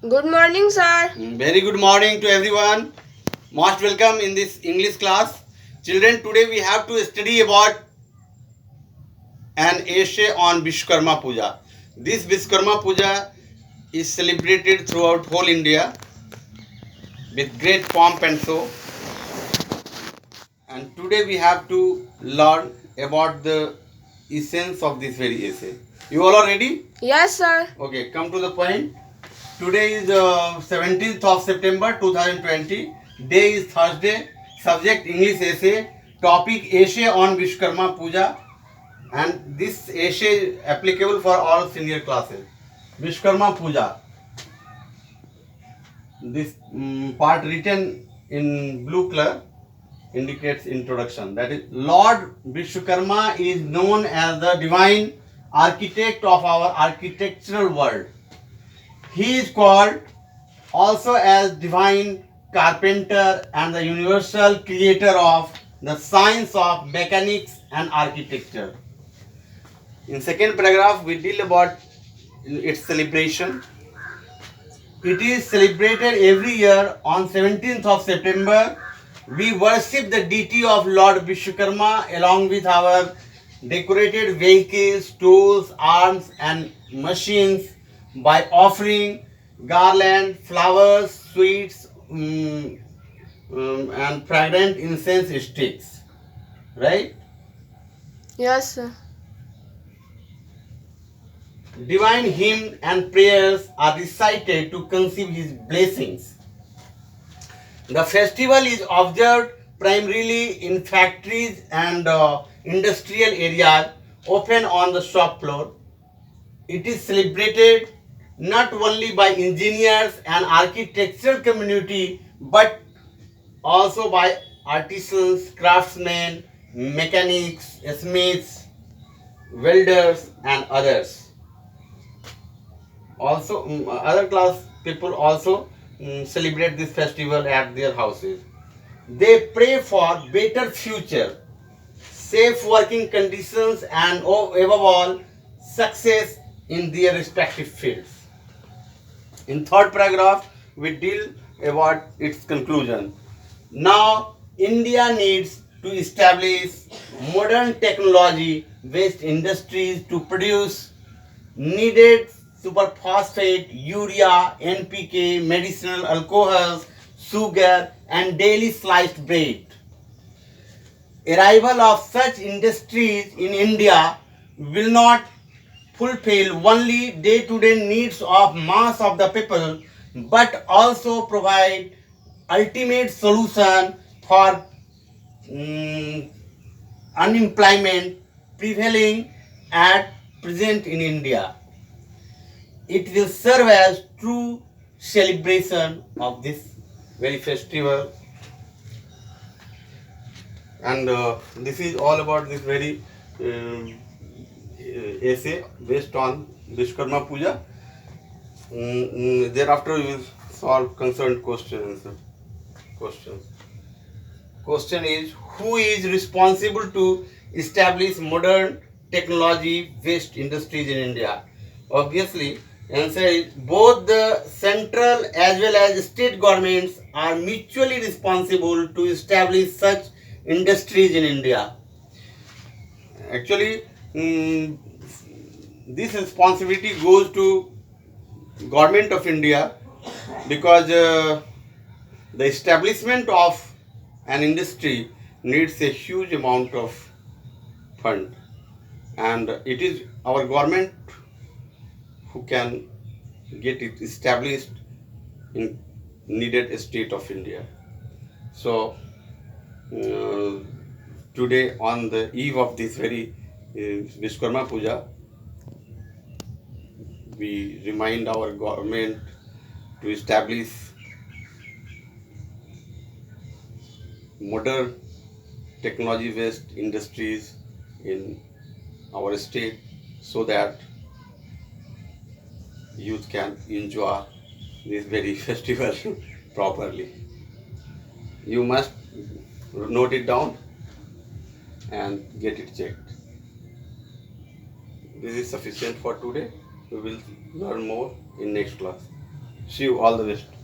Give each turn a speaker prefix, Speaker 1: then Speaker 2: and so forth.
Speaker 1: Good morning, sir.
Speaker 2: Very good morning to everyone. Most welcome in this English class. Children, today we have to study about an essay on Vishwakarma Puja. This Vishwakarma Puja is celebrated throughout whole India with great pomp and show. And today we have to learn about the essence of this very essay. You all are ready?
Speaker 1: Yes, sir.
Speaker 2: Okay, come to the point. Today is 17th of September 2020. Day is Thursday. Subject English essay. Topic essay on Vishwakarma Puja. And this essay applicable for all senior classes. Vishwakarma Puja. This part written in blue color indicates introduction. That is, Lord Vishwakarma is known as the divine architect of our architectural world. He is called also as divine carpenter and the universal creator of the science of mechanics and architecture. In second paragraph, we deal about its celebration. It is celebrated every year on 17th of September. We worship the deity of Lord Vishwakarma along with our decorated vehicles, tools, arms and machines by offering garland, flowers, sweets and fragrant incense sticks. Right?
Speaker 1: Yes, sir.
Speaker 2: Divine hymn and prayers are recited to conceive his blessings. The festival is observed primarily in factories and industrial areas, often on the shop floor. It is celebrated not only by engineers and architectural community, but also by artisans, craftsmen, mechanics, smiths, welders, and others. Also, other class people also celebrate this festival at their houses. They pray for better future, safe working conditions, and above all, success in their respective fields. In third paragraph, we deal about its conclusion. Now, India needs to establish modern technology-based industries to produce needed superphosphate, urea, NPK, medicinal alcohols, sugar, and daily sliced bread. Arrival of such industries in India will not fulfill only day-to-day needs of mass of the people, but also provide ultimate solution for unemployment prevailing at present in India. It will serve as true celebration of this very festival, and this is all about this very essay based on Vishwakarma Puja. Thereafter, we will solve concerned questions. Questions. Question is, who is responsible to establish modern technology-based industries in India? Obviously, answer is both the central as well as state governments are mutually responsible to establish such industries in India. Actually, this responsibility goes to government of India because the establishment of an industry needs a huge amount of fund, and it is our government who can get it established in needed state of India. So today, on the eve of this very Vishwakarma Puja, we remind our government to establish modern technology based industries in our state so that youth can enjoy this very festival properly. You must note it down and get it checked. This is sufficient for today. We will learn more in next class. See you, all the best.